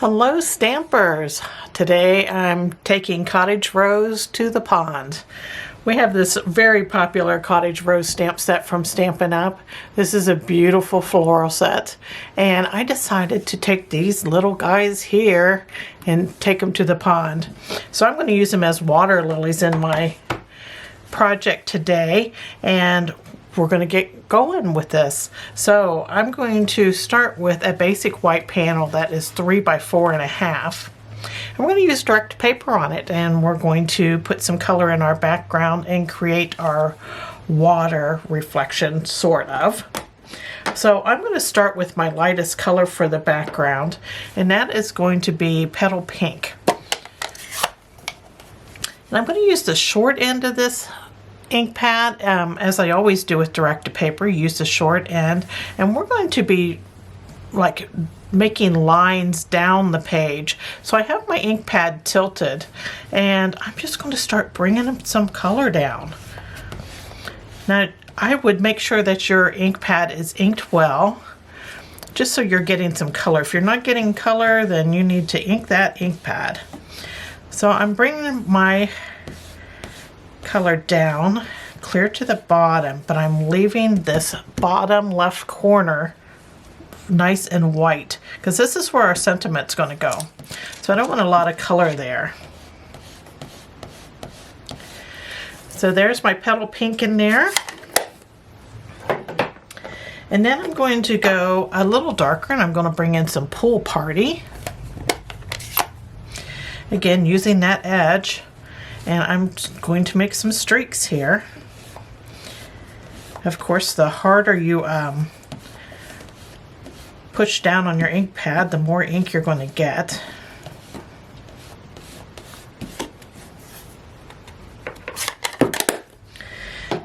Hello Stampers! Today I'm taking Cottage Rose to the pond. We have this very popular Cottage Rose stamp set from Stampin Up. This is a beautiful floral set, and I decided to take these little guys here and take them to the pond. So I'm going to use them as water lilies in my project today, and we're going to get going with this. So I'm going to start with a basic white panel that is 3 by 4.5. I'm going to use direct paper on it, and we're going to put some color in our background and create our water reflection, sort of. So I'm going to start with my lightest color for the background, and that is going to be Petal Pink. And I'm going to use the short end of this ink pad, as I always do with direct paper. Use the short end, and we're going to be like making lines down the page. So I have my ink pad tilted, and I'm just going to start bringing some color down. Now I would make sure that your ink pad is inked well, just so you're getting some color. If you're not getting color, then you need to ink that ink pad. So I'm bringing my color down clear to the bottom, but I'm leaving this bottom left corner nice and white, because this is where our sentiment's going to go. So I don't want a lot of color there. So there's my Petal Pink in there. And then I'm going to go a little darker, and I'm going to bring in some Pool Party. Again, using that edge. And I'm going to make some streaks here. Of course, the harder you push down on your ink pad, the more ink you're going to get.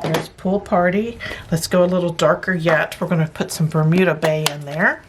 There's Pool Party. Let's go a little darker yet. We're going to put some Bermuda Bay in there.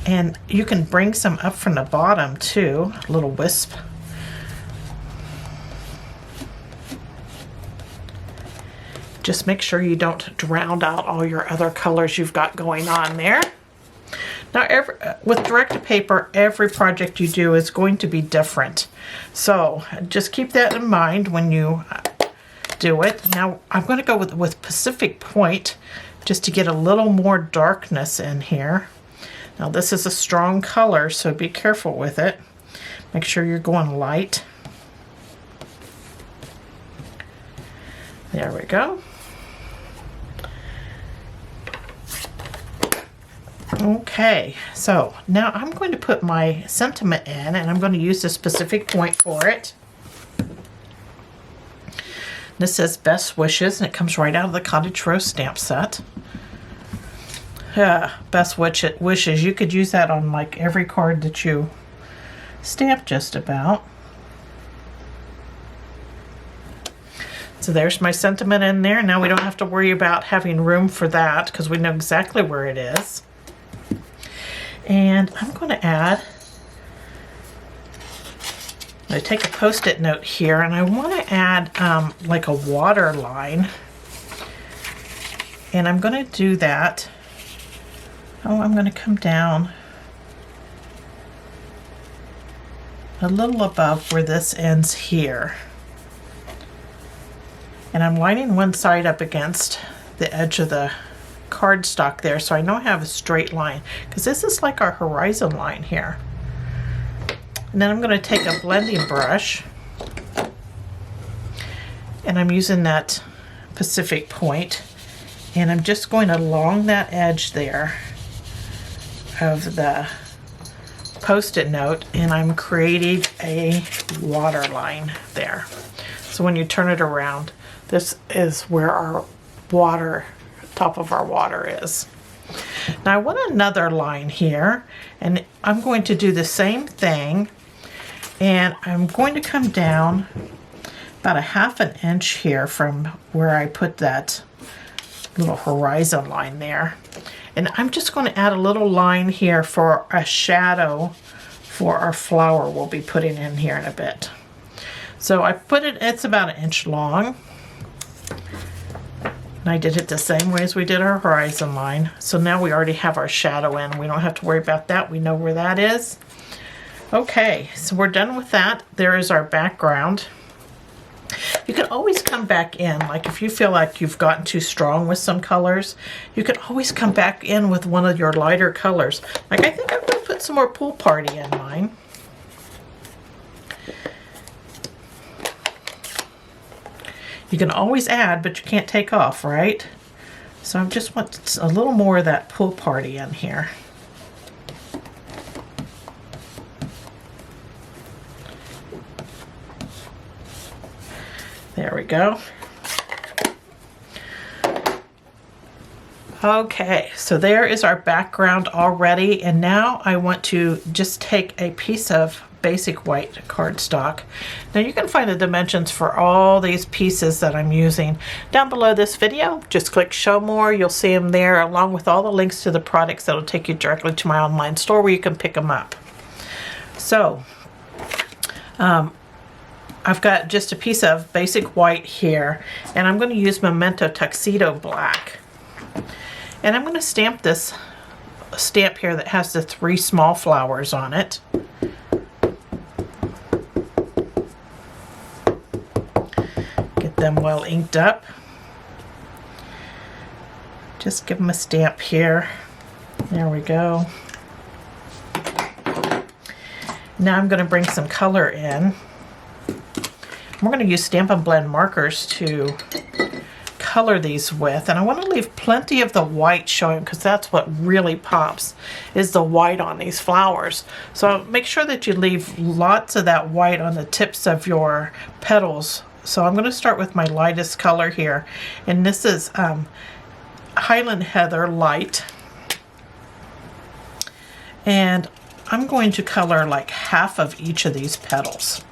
And you can bring some up from the bottom too, a little wisp. Just make sure you don't drown out all your other colors you've got going on there. Now with direct paper, every project you do is going to be different. So just keep that in mind when you do it. Now I'm going to go with Pacific Point just to get a little more darkness in here. Now this is a strong color, so be careful with it. Make sure you're going light. There we go. Okay, so now I'm going to put my sentiment in, and I'm going to use the Pacific Point for it. This says Best Wishes, and it comes right out of the Cottage Rose Stamp Set. Best wishes. You could use that on like every card that you stamp just about. So there's my sentiment in there. Now we don't have to worry about having room for that because we know exactly where it is. And I'm going to add, I take a Post-it note here, and I want to add like a water line. And I'm going to do that. Oh, I'm going to come down a little above where this ends here. And I'm lining one side up against the edge of the cardstock there, so I know I have a straight line, because this is like our horizon line here. And then I'm going to take a blending brush, and I'm using that Pacific Point, and I'm just going along that edge there of the Post-it note, and I'm creating a water line there. So when you turn it around, this is where our water, top of our water is. Now I want another line here, and I'm going to do the same thing, and I'm going to come down about a 1/2 inch here from where I put that little horizon line there. And I'm just going to add a little line here for a shadow for our flower we'll be putting in here in a bit. So I put it, it's about 1 inch long. And I did it the same way as we did our horizon line. So now we already have our shadow in. We don't have to worry about that. We know where that is. Okay, so we're done with that. There is our background. You can always come back in, like if you feel like you've gotten too strong with some colors, you can always come back in with one of your lighter colors. Like I think I'm going to put some more Pool Party in mine. You can always add, but you can't take off, right? So I just want a little more of that Pool Party in here. There we go. Okay, so there is our background already, and now I want to just take a piece of basic white cardstock. Now you can find the dimensions for all these pieces that I'm using down below this video. Just click show more, you'll see them there along with all the links to the products that will take you directly to my online store where you can pick them up. So I've got just a piece of basic white here, and I'm going to use Memento Tuxedo Black. And I'm going to stamp this stamp here that has the 3 small flowers on it. Get them well inked up. Just give them a stamp here. There we go. Now I'm going to bring some color in. We're going to use Stampin' Blend markers to color these with, and I want to leave plenty of the white showing because that's what really pops, is the white on these flowers. So make sure that you leave lots of that white on the tips of your petals. So I'm going to start with my lightest color here, and this is Highland Heather Light, and I'm going to color like half of each of these petals.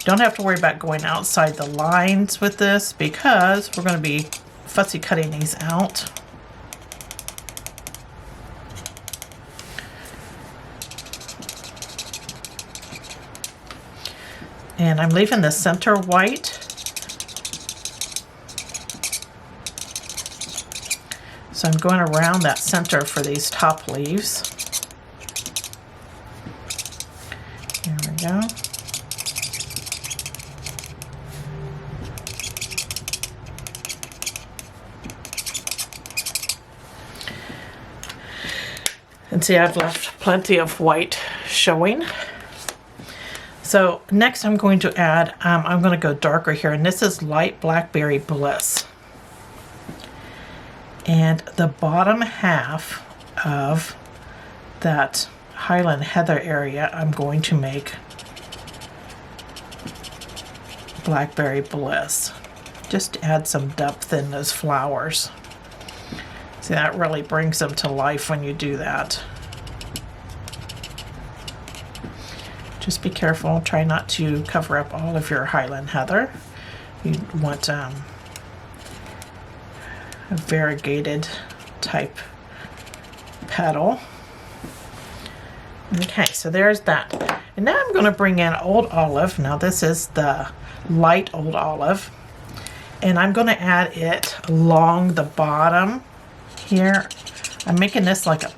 Don't have to worry about going outside the lines with this because we're going to be fussy cutting these out. And I'm leaving the center white. So I'm going around that center for these top leaves. There we go. And see, I've left plenty of white showing. So next I'm going to add, I'm going to go darker here, and this is Light Blackberry Bliss. And the bottom half of that Highland Heather area, I'm going to make Blackberry Bliss. Just to add some depth in those flowers. See, that really brings them to life when you do that. Just be careful. Try not to cover up all of your Highland Heather. You want a variegated type petal. Okay, so there's that. And now I'm going to bring in Old Olive. Now this is the light Old Olive. And I'm going to add it along the bottom here. I'm making this like a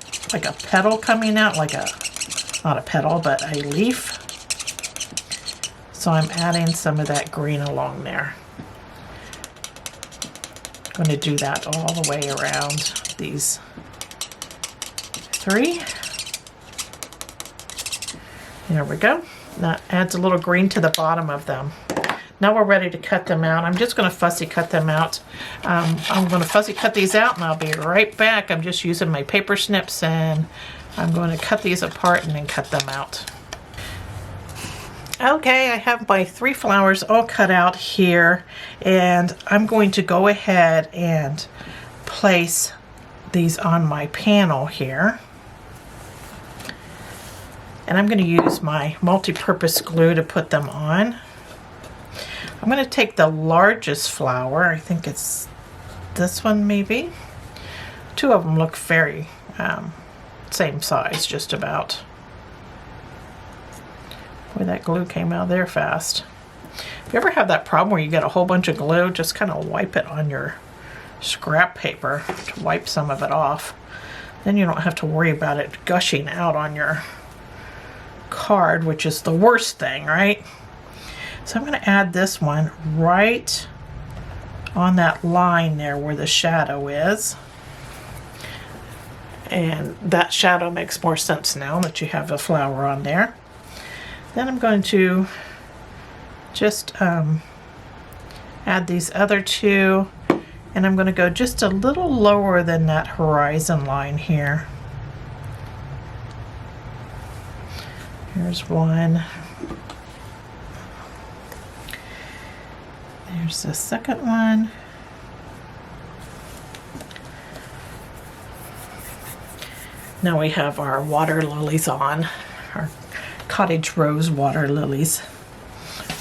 petal coming out, like a, not a petal, but a leaf. So I'm adding some of that green along there. I'm going to do that all the way around these 3. There we go. That adds a little green to the bottom of them. Now we're ready to cut them out. I'm just going to fussy cut them out. I'm going to fussy cut these out, and I'll be right back. I'm just using my paper snips, and I'm going to cut these apart and then cut them out. Okay, I have my 3 flowers all cut out here, and I'm going to go ahead and place these on my panel here. And I'm going to use my multi-purpose glue to put them on. I'm going to take the largest flower. I think it's this one maybe. 2 of them look very same size, just about. Boy, that glue came out there fast. If you ever have that problem where you get a whole bunch of glue, just kind of wipe it on your scrap paper to wipe some of it off. Then you don't have to worry about it gushing out on your card, which is the worst thing, right? So I'm going to add this one right on that line there where the shadow is. And that shadow makes more sense now that you have a flower on there. Then I'm going to just add these other two, and I'm going to go just a little lower than that horizon line here. Here's one. There's the second one. Now we have our water lilies on, our Cottage Rose water lilies.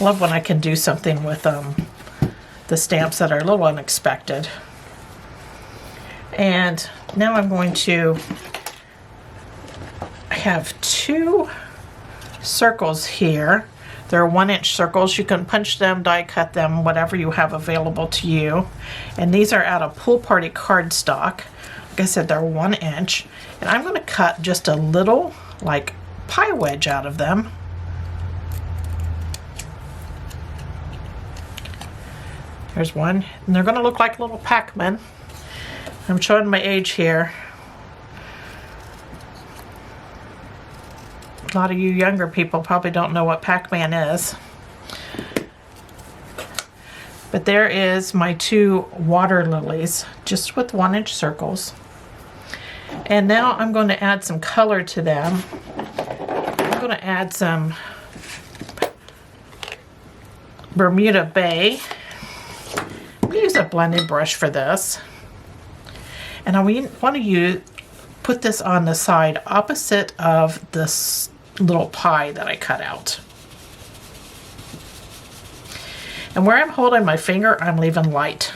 I love when I can do something with the stamps that are a little unexpected. And now I'm going to have two circles here. They're 1-inch circles. You can punch them, die cut them, whatever you have available to you. And these are out of Pool Party cardstock. Like I said, they're 1 inch. And I'm going to cut just a little, like, pie wedge out of them. There's one. And they're going to look like little Pac-Man. I'm showing my age here. A lot of you younger people probably don't know what Pac-Man is. But there is my two water lilies, just with 1-inch circles. And now I'm going to add some color to them. I'm going to add some Bermuda Bay. I'm going to use a blending brush for this. And I want to put this on the side opposite of this little pie that I cut out. And where I'm holding my finger, I'm leaving light.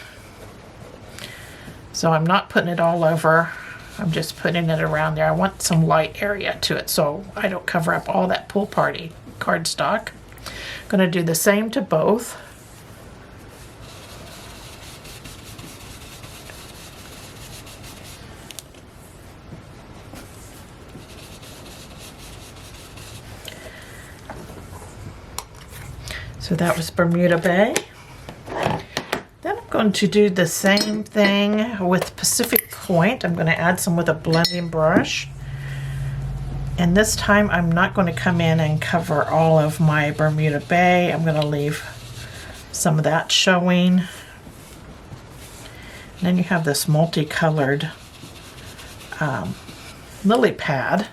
So I'm not putting it all over. I'm just putting it around there. I want some light area to it so I don't cover up all that Pool Party cardstock. I'm going to do the same to both. So that was Bermuda Bay. Then I'm going to do the same thing with Pacific Point. I'm going to add some with a blending brush. And this time I'm not going to come in and cover all of my Bermuda Bay. I'm going to leave some of that showing. And then you have this multicolored lily pad.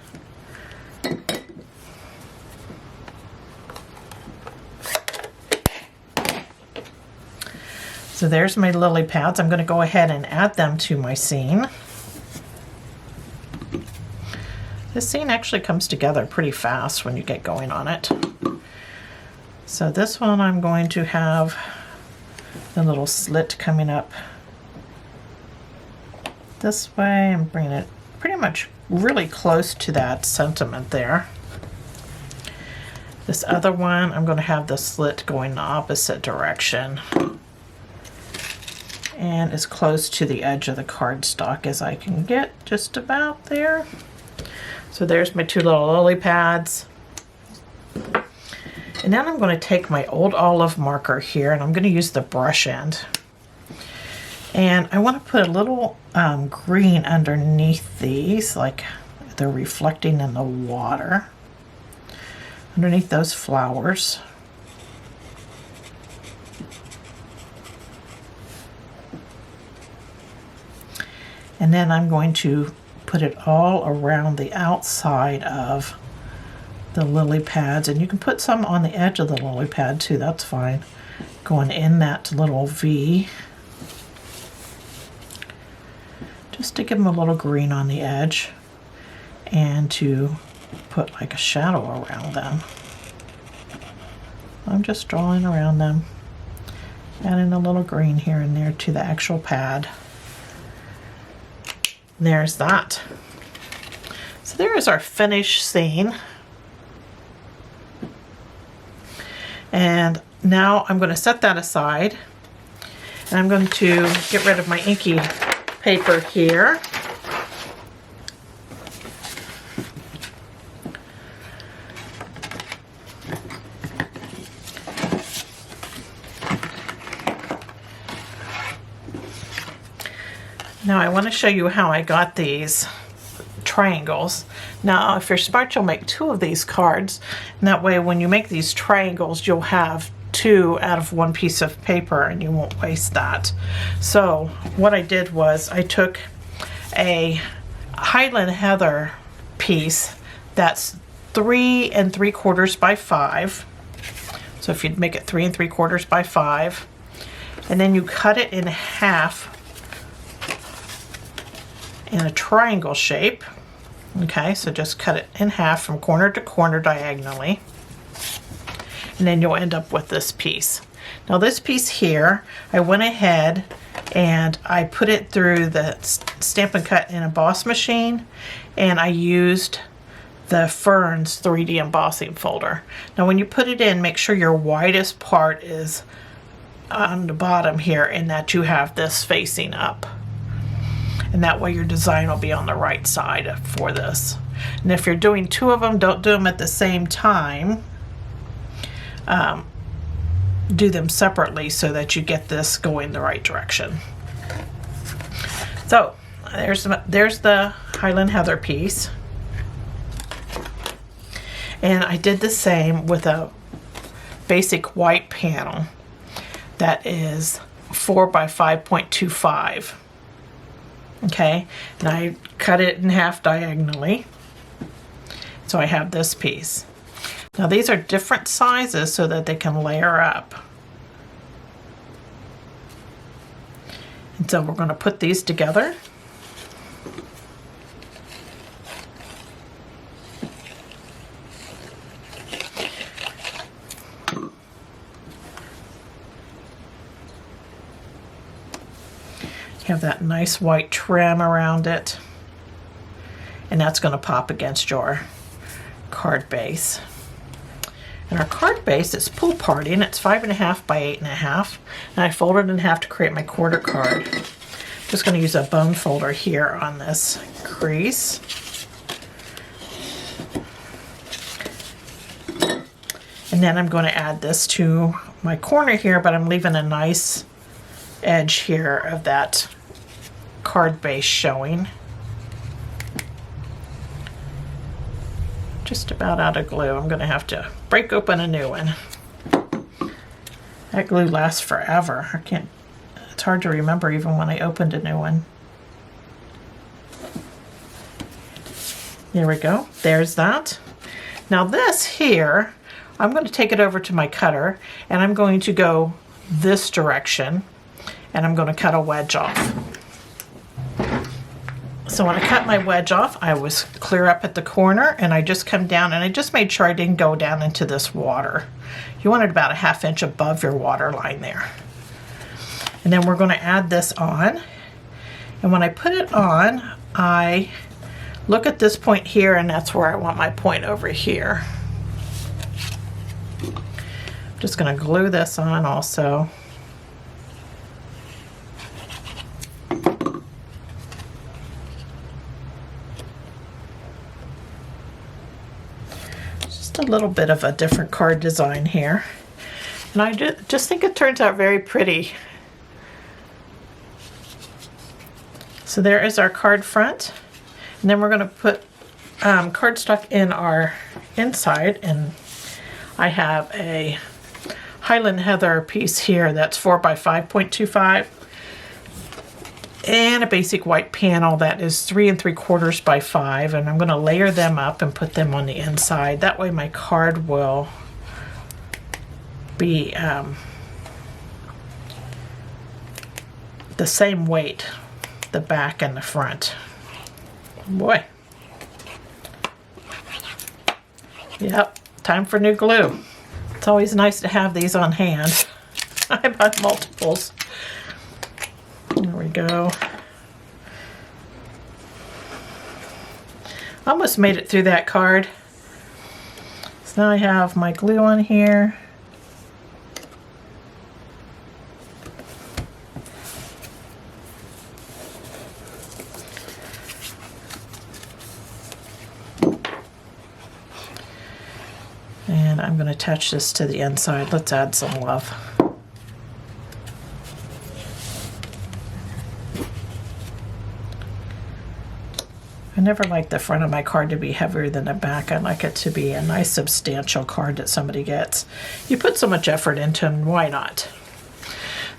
So there's my lily pads. I'm going to go ahead and add them to my scene. This scene actually comes together pretty fast when you get going on it. So this one I'm going to have the little slit coming up this way and bringing it pretty much really close to that sentiment there. This other one, I'm going to have the slit going the opposite direction and as close to the edge of the cardstock as I can get, just about there. So there's my two little lily pads. And then I'm going to take my old olive marker here and I'm going to use the brush end. And I want to put a little green underneath these, like they're reflecting in the water, underneath those flowers. And then I'm going to put it all around the outside of the lily pads. And you can put some on the edge of the lily pad too, that's fine. Going in that little V. Just to give them a little green on the edge. And to put like a shadow around them. I'm just drawing around them. Adding a little green here and there to the actual pad. There's that. So there is our finished scene. And now I'm going to set that aside. And I'm going to get rid of my inky paper here. Now I want to show you how I got these triangles. Now if you're smart, you'll make 2 of these cards, and that way when you make these triangles you'll have 2 out of 1 piece of paper and you won't waste that. So what I did was I took a Highland Heather piece that's 3 3/4 by 5. So if you'd make it 3 3/4 by 5, and then you cut it in half in a triangle shape. Okay, so just cut it in half from corner to corner diagonally, and then you'll end up with this piece. Now this piece here, I went ahead and I put it through the Stampin' Cut and Emboss machine, and I used the Ferns 3D embossing folder. Now when you put it in, make sure your widest part is on the bottom here and that you have this facing up. And that way your design will be on the right side for this. And if you're doing 2 of them, don't do them at the same time. Do them separately so that you get this going the right direction. So there's the Highland Heather piece. And I did the same with a basic white panel that is 4 by 5.25. Okay, and I cut it in half diagonally. So I have this piece. Now these are different sizes so that they can layer up. And so we're going to put these together. Have that nice white trim around it, and that's going to pop against your card base. And our card base is Pool Party, and it's 5.5 by 8.5, and I folded in half to create my quarter card. Just going to use a bone folder here on this crease. And then I'm going to add this to my corner here, but I'm leaving a nice edge here of that card base showing. Just about out of glue. I'm going to have to break open a new one. That glue lasts forever. It's hard to remember even when I opened a new one. There we go. There's that. Now this here, I'm going to take it over to my cutter, and I'm going to go this direction, and I'm going to cut a wedge off. So when I cut my wedge off, I was clear up at the corner, and I just come down, and I just made sure I didn't go down into this water. You want it about a 1/2 inch above your water line there. And then we're going to add this on. And when I put it on, I look at this point here, and that's where I want my point over here. I'm just going to glue this on also. A little bit of a different card design here, and I just think it turns out very pretty. So there is our card front, and then we're going to put cardstock in our inside, and I have a Highland Heather piece here that's 4 by 5.25, and a basic white panel that is 3 3/4 by 5, and I'm going to layer them up and put them on the inside. That way my card will be the same weight, the back and the front. Boy. Yep, time for new glue. It's always nice to have these on hand. I bought multiples. There we go. Almost made it through that card. So now I have my glue on here. And I'm going to attach this to the inside. Let's add some love. I never like the front of my card to be heavier than the back. I like it to be a nice substantial card that somebody gets. You put so much effort into them, why not?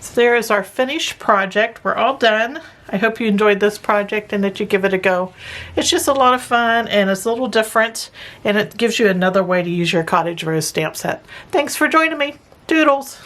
So there is our finished project. We're all done. I hope you enjoyed this project and that you give it a go. It's just a lot of fun and it's a little different and it gives you another way to use your Cottage Rose stamp set. Thanks for joining me. Doodles!